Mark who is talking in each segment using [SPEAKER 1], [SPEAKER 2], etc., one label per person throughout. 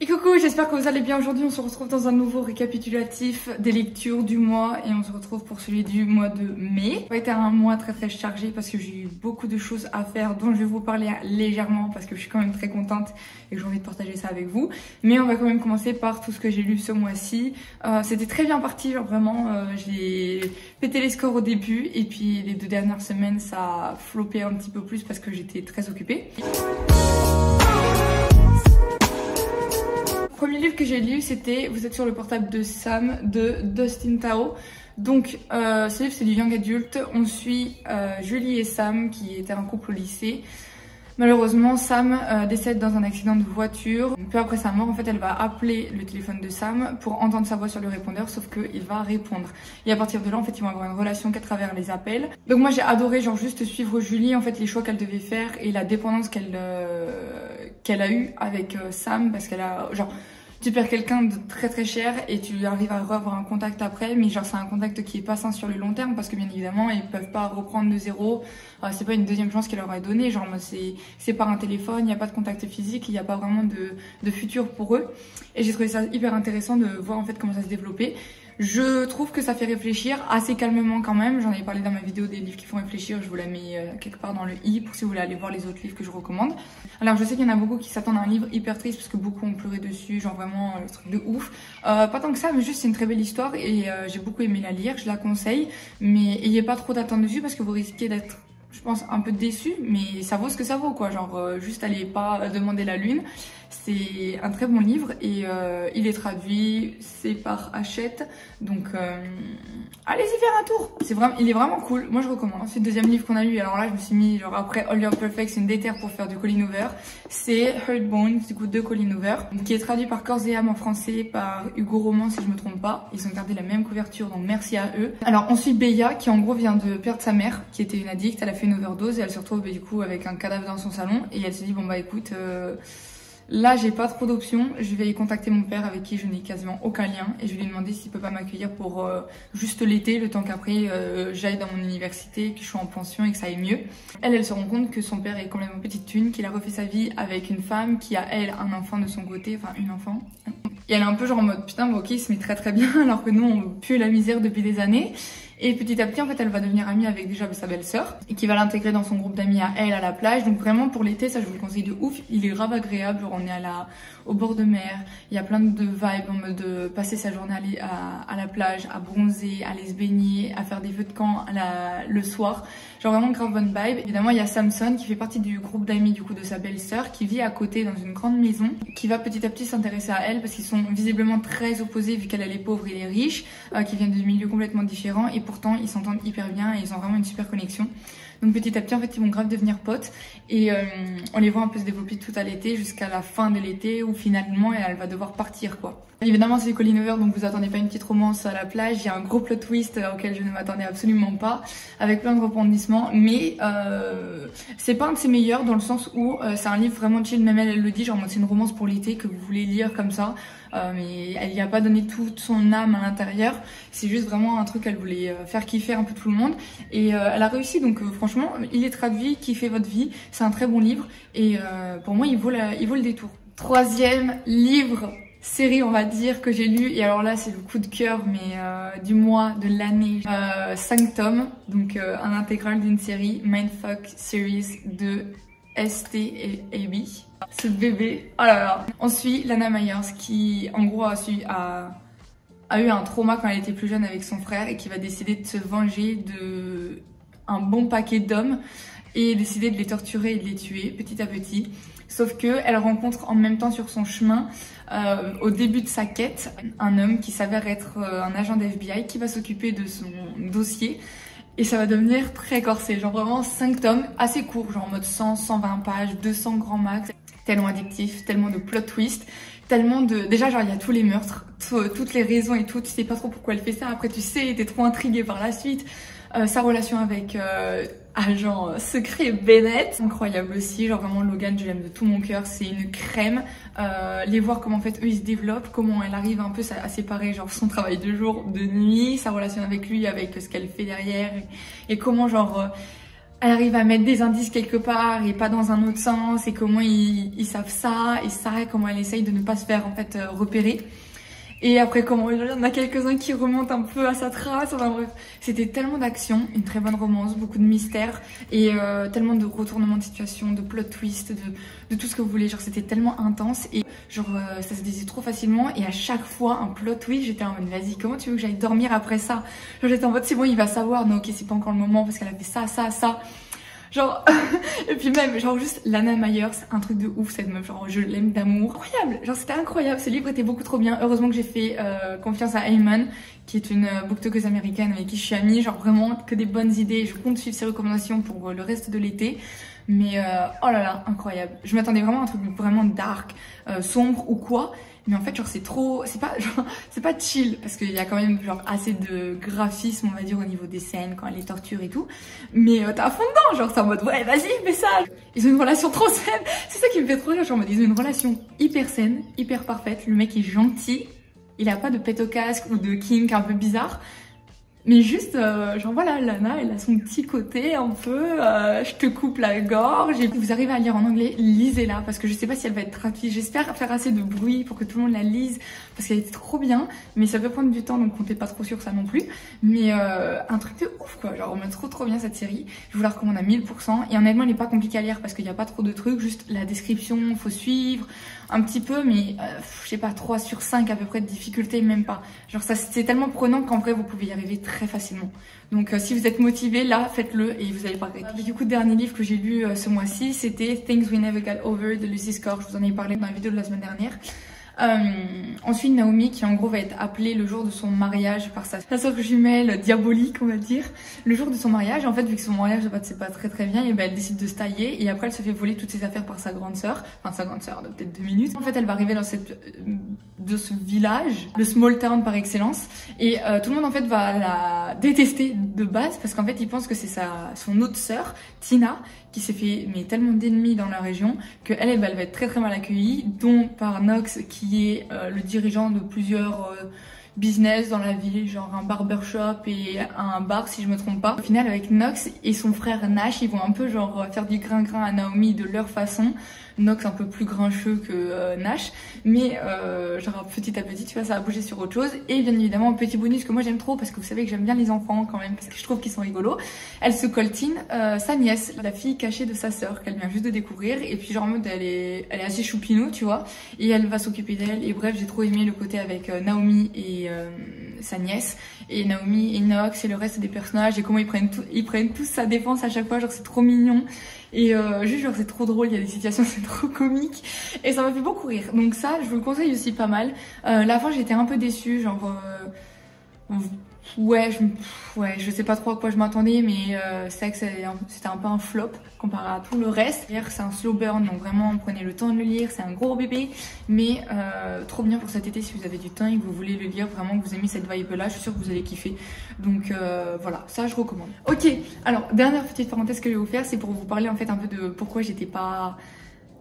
[SPEAKER 1] Et coucou, j'espère que vous allez bien. Aujourd'hui on se retrouve dans un nouveau récapitulatif des lectures du mois et on se retrouve pour celui du mois de mai. Ça a été un mois très chargé parce que j'ai eu beaucoup de choses à faire dont je vais vous parler légèrement parce que je suis quand même très contente et que j'ai envie de partager ça avec vous. Mais on va quand même commencer par tout ce que j'ai lu ce mois-ci. C'était très bien parti, genre vraiment j'ai pété les scores au début et puis les 2 dernières semaines ça a floppé un petit peu plus parce que j'étais très occupée. Le premier livre que j'ai lu c'était Vous êtes sur le portable de Sam de Dustin Tao. Donc ce livre c'est du young adulte. On suit Julie et Sam qui étaient un couple au lycée. Malheureusement Sam décède dans un accident de voiture. Peu après sa mort en fait elle va appeler le téléphone de Sam pour entendre sa voix sur le répondeur, sauf qu'il va répondre. Et à partir de là en fait ils vont avoir une relation qu'à travers les appels. Donc moi j'ai adoré genre juste suivre Julie, en fait les choix qu'elle devait faire et la dépendance qu'elle a eu avec Sam, parce qu'elle a genre tu perds quelqu'un de très cher et tu arrives à avoir un contact après, mais genre c'est un contact qui est pas sain sur le long terme parce que bien évidemment ils peuvent pas reprendre de zéro, c'est pas une deuxième chance qu'elle leur a donnée, genre c'est par un téléphone, il n'y a pas de contact physique, il n'y a pas vraiment de futur pour eux. Et j'ai trouvé ça hyper intéressant de voir en fait comment ça se développait. Je trouve que ça fait réfléchir assez calmement quand même. J'en avais parlé dans ma vidéo des livres qui font réfléchir. Je vous la mets quelque part dans le i pour si vous voulez aller voir les autres livres que je recommande. Alors je sais qu'il y en a beaucoup qui s'attendent à un livre hyper triste parce que beaucoup ont pleuré dessus, genre vraiment le truc de ouf. Pas tant que ça, mais juste c'est une très belle histoire et j'ai beaucoup aimé la lire. Je la conseille, mais ayez pas trop d'attente dessus parce que vous risquez d'être, je pense, un peu déçu, mais ça vaut ce que ça vaut quoi. Genre juste allez pas demander la lune. C'est un très bon livre et il est traduit, c'est par Hachette, donc allez-y faire un tour. Il est vraiment cool, moi je recommande. Ensuite deuxième livre qu'on a lu, alors là je me suis mis genre après All Your Perfect, c'est une déterre pour faire du Colleen Hoover. C'est Hurt Bones du coup de Colleen Hoover, qui est traduit par Corps et âme en français par Hugo Roman si je me trompe pas. Ils ont gardé la même couverture donc merci à eux. Alors on suit Beya qui en gros vient de perdre sa mère qui était une addicte, elle a fait une overdose et elle se retrouve du coup avec un cadavre dans son salon et elle se dit bon bah écoute là, j'ai pas trop d'options. Je vais contacter mon père avec qui je n'ai quasiment aucun lien et je vais lui demander s'il peut pas m'accueillir pour juste l'été, le temps qu'après j'aille dans mon université, que je sois en pension et que ça aille mieux. Elle se rend compte que son père est complètement petite thune, qu'il a refait sa vie avec une femme qui a elle un enfant de son côté, enfin une enfant. Et elle est un peu genre en mode putain, bah, ok, il se met très bien alors que nous on pue la misère depuis des années. Et petit à petit, en fait, elle va devenir amie avec déjà sa belle-sœur et qui va l'intégrer dans son groupe d'amis à elle à la plage. Donc vraiment pour l'été, ça je vous le conseille de ouf. Il est grave agréable. Genre, on est au bord de mer. Il y a plein de vibes en mode de passer sa journée à la plage, à bronzer, à aller se baigner, à faire des feux de camp le soir. Genre vraiment grave bonne vibe. Évidemment, il y a Samson qui fait partie du groupe d'amis du coup de sa belle-sœur qui vit à côté dans une grande maison, qui va petit à petit s'intéresser à elle parce qu'ils sont visiblement très opposés vu qu'elle est pauvre et il est riche, qui viennent de milieux complètement différents et pourtant ils s'entendent hyper bien et ils ont vraiment une super connexion. Donc petit à petit en fait ils vont grave devenir potes et on les voit un peu se développer tout à l'été jusqu'à la fin de l'été où finalement elle va devoir partir quoi. Évidemment c'est Colleen Hoover donc vous attendez pas une petite romance à la plage, il y a un gros plot twist auquel je ne m'attendais absolument pas avec plein de rebondissements mais c'est pas un de ses meilleurs dans le sens où c'est un livre vraiment chill, même elle le dit genre c'est une romance pour l'été que vous voulez lire comme ça. Mais elle n'y a pas donné toute son âme à l'intérieur, c'est juste vraiment un truc qu'elle voulait faire kiffer un peu tout le monde et elle a réussi donc franchement il est traduit, kiffez votre vie, c'est un très bon livre et pour moi il vaut le détour. Troisième livre série on va dire que j'ai lu et alors là c'est le coup de cœur mais du mois, de l'année, 5 tomes donc un intégral d'une série Mindfuck Series de ST et AB. Ce bébé, oh là là. On suit Lana Myers qui en gros a eu un trauma quand elle était plus jeune avec son frère et qui va décider de se venger de un bon paquet d'hommes et décider de les torturer et de les tuer petit à petit. Sauf que elle rencontre en même temps sur son chemin, au début de sa quête, un homme qui s'avère être un agent d'FBI qui va s'occuper de son dossier. Et ça va devenir très corsé, genre vraiment 5 tomes, assez courts, genre en mode 100, 120 pages, 200 grand max. Tellement addictif, tellement de plot twist, tellement de... Déjà genre il y a tous les meurtres, toutes les raisons et tout, tu sais pas trop pourquoi elle fait ça, après tu sais, t'es trop intrigué par la suite. Sa relation avec agent secret Bennett, incroyable aussi, genre vraiment Logan je l'aime de tout mon cœur, c'est une crème. Les voir comment en fait eux ils se développent, comment elle arrive un peu à séparer genre son travail de jour, de nuit, sa relation avec lui, avec ce qu'elle fait derrière et comment genre elle arrive à mettre des indices quelque part et pas dans un autre sens, et comment ils savent ça et ça, et comment elle essaye de ne pas se faire en fait repérer. Et après, comment il y en a quelques-uns qui remontent un peu à sa trace. Enfin bref, c'était tellement d'action, une très bonne romance, beaucoup de mystère et tellement de retournements de situation, de plot twist, de tout ce que vous voulez. Genre c'était tellement intense et genre ça se disait trop facilement. Et à chaque fois un plot twist, j'étais en mode vas-y, comment tu veux que j'aille dormir après ça? Genre j'étais en mode c'est bon, il va savoir. Non ok, c'est pas encore le moment parce qu'elle a fait ça, ça, ça. Genre, et puis même, genre juste Lana Meyer, c'est un truc de ouf cette meuf, genre je l'aime d'amour. Incroyable, genre c'était incroyable, ce livre était beaucoup trop bien. Heureusement que j'ai fait confiance à Ayman, qui est une booktokeuse américaine avec qui je suis amie, genre vraiment que des bonnes idées. Je compte suivre ses recommandations pour le reste de l'été. Mais oh là là, incroyable. Je m'attendais vraiment à un truc vraiment dark, sombre ou quoi. Mais en fait, genre, c'est trop, c'est pas chill, parce qu'il y a quand même, genre, assez de graphisme, on va dire, au niveau des scènes, quand elle les torture et tout. Mais t'as à fond dedans, genre, c'est en mode, ouais, vas-y, fais ça. Ils ont une relation trop saine. C'est ça qui me fait trop rire, genre, en mode, ils ont une relation hyper saine, hyper parfaite. Le mec est gentil. Il a pas de pet au casque ou de kink un peu bizarre. Mais juste, genre voilà, Lana, elle a son petit côté un peu, je te coupe la gorge. Et vous arrivez à lire en anglais, lisez-la, parce que je sais pas si elle va être traduite. J'espère faire assez de bruit pour que tout le monde la lise, parce qu'elle était trop bien. Mais ça peut prendre du temps, donc comptez pas trop sur ça non plus. Mais un truc de ouf quoi, genre on met trop bien cette série. Je vous la recommande à 1000%. Et honnêtement, elle est pas compliquée à lire, parce qu'il y a pas trop de trucs, juste la description, faut suivre un petit peu, mais je sais pas, 3 sur 5 à peu près de difficulté, même pas. Genre ça c'est tellement prenant qu'en vrai vous pouvez y arriver très facilement. Donc si vous êtes motivé, là faites-le et vous allez pas regretter. Du coup, le dernier livre que j'ai lu ce mois-ci, c'était Things We Never Got Over de Lucy Score. Je vous en ai parlé dans la vidéo de la semaine dernière. Ensuite Naomi, qui en gros va être appelée le jour de son mariage par sa sœur jumelle diabolique, on va dire, le jour de son mariage. En fait, vu que son mariage ne passait pas très bien, et ben elle décide de se tailler, et après elle se fait voler toutes ses affaires par sa grande sœur, enfin sa grande sœur de peut-être 2 minutes. En fait, elle va arriver dans ce village, le small town par excellence, et tout le monde en fait va la détester de base, parce qu'en fait ils pensent que c'est son autre sœur Tina, qui s'est fait tellement d'ennemis dans la région que elle va être très mal accueillie, dont par Knox, qui est le dirigeant de plusieurs business dans la ville, genre un barbershop et un bar si je me trompe pas. Au final, avec Knox et son frère Nash, ils vont un peu genre faire du grain à Naomi de leur façon. Knox un peu plus grincheux que Nash, mais genre petit à petit, tu vois, ça a bougé sur autre chose. Et bien évidemment, un petit bonus que moi j'aime trop, parce que vous savez que j'aime bien les enfants quand même, parce que je trouve qu'ils sont rigolos. Elle se coltine sa nièce, la fille cachée de sa sœur, qu'elle vient juste de découvrir, et puis genre en mode elle est assez choupinou, tu vois, et elle va s'occuper d'elle. Et bref, j'ai trop aimé le côté avec Naomi et sa nièce, et Naomi et Knox et le reste des personnages, et comment ils prennent tous sa défense à chaque fois, genre c'est trop mignon. Et juste genre c'est trop drôle, il y a des situations c'est trop comique et ça m'a fait beaucoup rire, donc ça je vous le conseille aussi pas mal. La fin j'étais un peu déçue, genre ouais je sais pas trop à quoi je m'attendais, mais c'est vrai que c'était un peu un flop comparé à tout le reste. C'est un slow burn, donc vraiment prenez le temps de le lire, c'est un gros bébé, mais trop bien pour cet été si vous avez du temps et que vous voulez le lire, vraiment que vous aimez cette vibe là, je suis sûre que vous allez kiffer. Donc voilà, ça je recommande. Ok, alors dernière petite parenthèse que je vais vous faire, c'est pour vous parler en fait un peu de pourquoi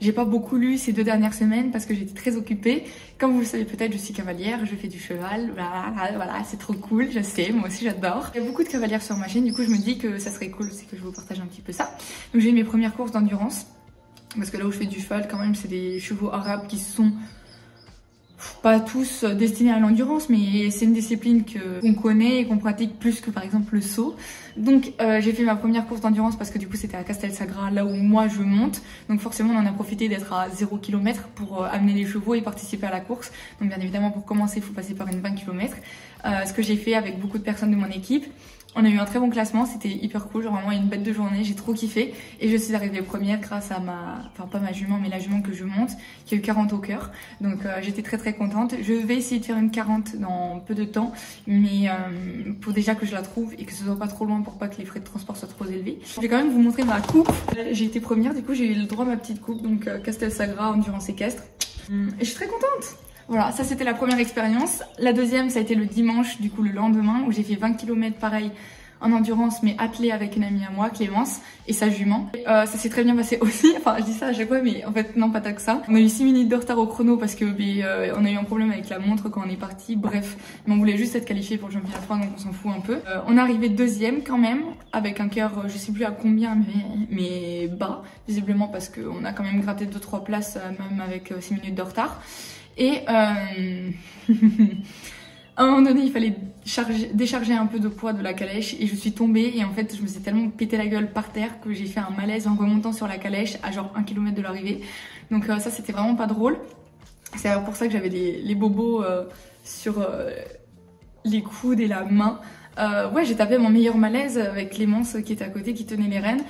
[SPEAKER 1] j'ai pas beaucoup lu ces 2 dernières semaines, parce que j'étais très occupée. Comme vous le savez peut-être, je suis cavalière, je fais du cheval, voilà, c'est trop cool, je sais, moi aussi j'adore. Il y a beaucoup de cavalières sur ma chaîne, du coup je me dis que ça serait cool, c'est que je vous partage un petit peu ça. Donc j'ai eu mes premières courses d'endurance, parce que là où je fais du cheval quand même, c'est des chevaux arabes qui sont pas tous destinés à l'endurance, mais c'est une discipline qu'on connaît et qu'on pratique plus que par exemple le saut. Donc j'ai fait ma première course d'endurance parce que du coup c'était à Castelsagra, là où moi je monte. Donc forcément on en a profité d'être à 0 km pour amener les chevaux et participer à la course. Donc bien évidemment pour commencer il faut passer par une 20 km. Ce que j'ai fait avec beaucoup de personnes de mon équipe. On a eu un très bon classement, c'était hyper cool, genre vraiment une bête de journée, j'ai trop kiffé. Et je suis arrivée première grâce à enfin pas ma jument, mais la jument que je monte, qui a eu 40 au cœur. Donc j'étais très contente. Je vais essayer de faire une 40 dans peu de temps, mais pour déjà que je la trouve et que ce soit pas trop loin pour pas que les frais de transport soient trop élevés. Je vais quand même vous montrer ma coupe. J'ai été première, du coup j'ai eu le droit à ma petite coupe, donc Castelsagra endurance équestre. Et je suis très contente. Voilà, ça c'était la première expérience. La deuxième, ça a été le dimanche, du coup le lendemain, où j'ai fait 20 km pareil en endurance mais attelée avec une amie à moi, Clémence, et sa jument. Ça s'est très bien passé aussi, enfin je dis ça à chaque fois mais en fait non pas tant que ça. On a eu 6 minutes de retard au chrono parce que on a eu un problème avec la montre quand on est parti, bref, mais on voulait juste être qualifié pour le championnat de France donc on s'en fout un peu. On est arrivé deuxième quand même, avec un cœur je sais plus à combien mais bas, visiblement parce qu'on a quand même gratté 2-3 places même avec 6 minutes de retard. Et à un moment donné, il fallait décharger un peu de poids de la calèche et je suis tombée et en fait je me suis tellement pété la gueule par terre que j'ai fait un malaise en remontant sur la calèche à genre 1 km de l'arrivée. Donc ça c'était vraiment pas drôle. C'est pour ça que j'avais les bobos sur les coudes et la main. Ouais, j'ai tapé mon meilleur malaise avec Clémence qui était à côté, qui tenait les rênes.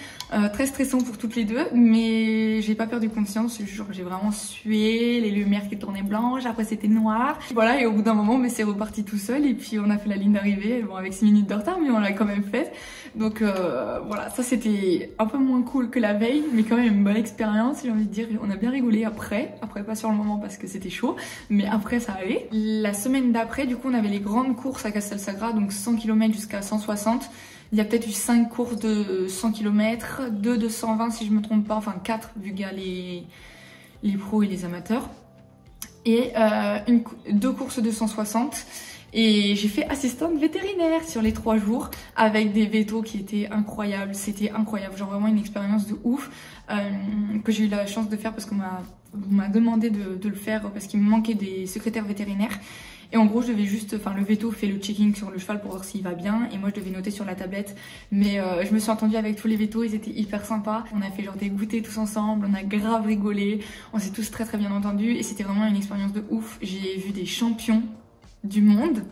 [SPEAKER 1] Très stressant pour toutes les deux, mais j'ai pas perdu conscience. J'ai vraiment sué, les lumières qui tournaient blanches, après c'était noir. Voilà, et au bout d'un moment, mais c'est reparti tout seul et puis on a fait la ligne d'arrivée, bon avec 6 minutes de retard, mais on l'a quand même fait. Donc voilà, ça c'était un peu moins cool que la veille, mais quand même une bonne expérience, j'ai envie de dire. On a bien rigolé après pas sur le moment parce que c'était chaud, mais après ça allait. La semaine d'après, du coup, on avait les grandes courses à Castelsarra, donc 100 km jusqu'à 160. Il y a peut-être eu 5 courses de 100 km, 2 de 120 si je me trompe pas, enfin 4 vu qu'il y a les pros et les amateurs. Et 2 courses de 160. Et j'ai fait assistante vétérinaire sur les 3 jours avec des vétos qui étaient incroyables. C'était incroyable, genre vraiment une expérience de ouf que j'ai eu la chance de faire parce qu'on m'a demandé de le faire parce qu'il me manquait des secrétaires vétérinaires. Et en gros, je devais juste, enfin le véto fait le checking sur le cheval pour voir s'il va bien et moi je devais noter sur la tablette. Mais je me suis entendue avec tous les vétos, ils étaient hyper sympas. On a fait genre des goûters tous ensemble, on a grave rigolé, on s'est tous très bien entendus et c'était vraiment une expérience de ouf. J'ai vu des champions du monde,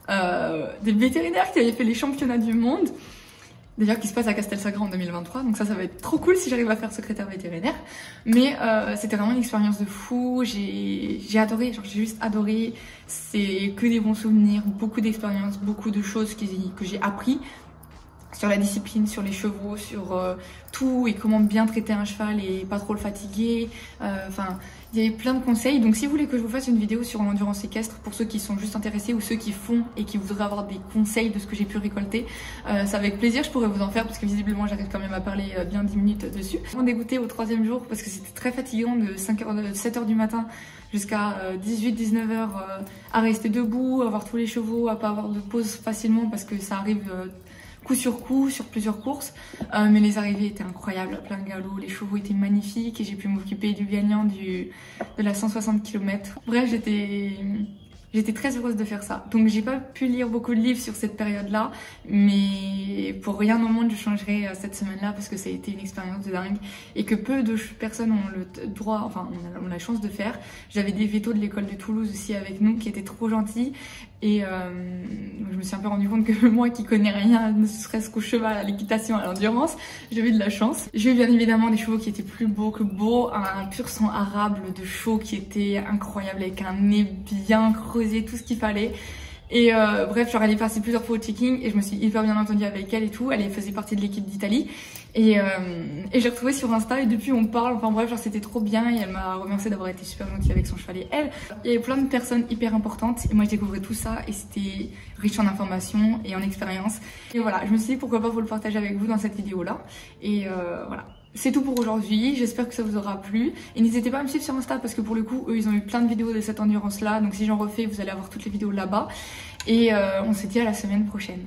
[SPEAKER 1] des vétérinaires qui avaient fait les championnats du monde. D'ailleurs qui se passe à Castelsarra en 2023, donc ça va être trop cool si j'arrive à faire secrétaire vétérinaire. Mais c'était vraiment une expérience de fou, j'ai adoré, genre j'ai juste adoré. C'est que des bons souvenirs, beaucoup d'expériences, beaucoup de choses que j'ai appris sur la discipline, sur les chevaux, sur tout et comment bien traiter un cheval et pas trop le fatiguer. Enfin, il y avait plein de conseils. Donc si vous voulez que je vous fasse une vidéo sur l'endurance équestre, pour ceux qui sont juste intéressés ou ceux qui font et qui voudraient avoir des conseils de ce que j'ai pu récolter, c'est avec plaisir, je pourrais vous en faire parce que visiblement j'arrive quand même à parler bien 10 minutes dessus. Je suis dégoûtée au 3e jour parce que c'était très fatigant de 7h du matin jusqu'à 18-19h à rester debout, à avoir tous les chevaux, à pas avoir de pause facilement parce que ça arrive coup sur coup sur plusieurs courses, mais les arrivées étaient incroyables, plein de galop, les chevaux étaient magnifiques et j'ai pu m'occuper du gagnant de la 160 km. Bref, j'étais très heureuse de faire ça. Donc j'ai pas pu lire beaucoup de livres sur cette période-là, mais pour rien au monde je changerais cette semaine-là parce que ça a été une expérience de dingue et que peu de personnes ont le droit, enfin on a la chance de faire. J'avais des vétos de l'école de Toulouse aussi avec nous qui étaient trop gentils et je me suis un peu rendu compte que moi qui connais rien, ne serait-ce qu'au cheval, à l'équitation, à l'endurance, j'avais de la chance. J'ai eu bien évidemment des chevaux qui étaient plus beaux que beaux, un pur sang arabe de chevaux qui était incroyable avec un nez bien creusé, tout ce qu'il fallait. Et bref, genre elle est passée plusieurs fois au checking et je me suis hyper bien entendue avec elle et tout. Elle faisait partie de l'équipe d'Italie et j'ai retrouvé sur Insta et depuis on parle. Enfin bref, genre c'était trop bien et elle m'a remercié d'avoir été super gentille avec son cheval et elle. Il y avait plein de personnes hyper importantes et moi je découvrais tout ça et c'était riche en informations et en expérience. Et voilà, je me suis dit pourquoi pas vous le partager avec vous dans cette vidéo là. Et voilà. C'est tout pour aujourd'hui, j'espère que ça vous aura plu. Et n'hésitez pas à me suivre sur Insta parce que pour le coup, eux, ils ont eu plein de vidéos de cette endurance-là. Donc si j'en refais, vous allez avoir toutes les vidéos là-bas. Et on se dit à la semaine prochaine.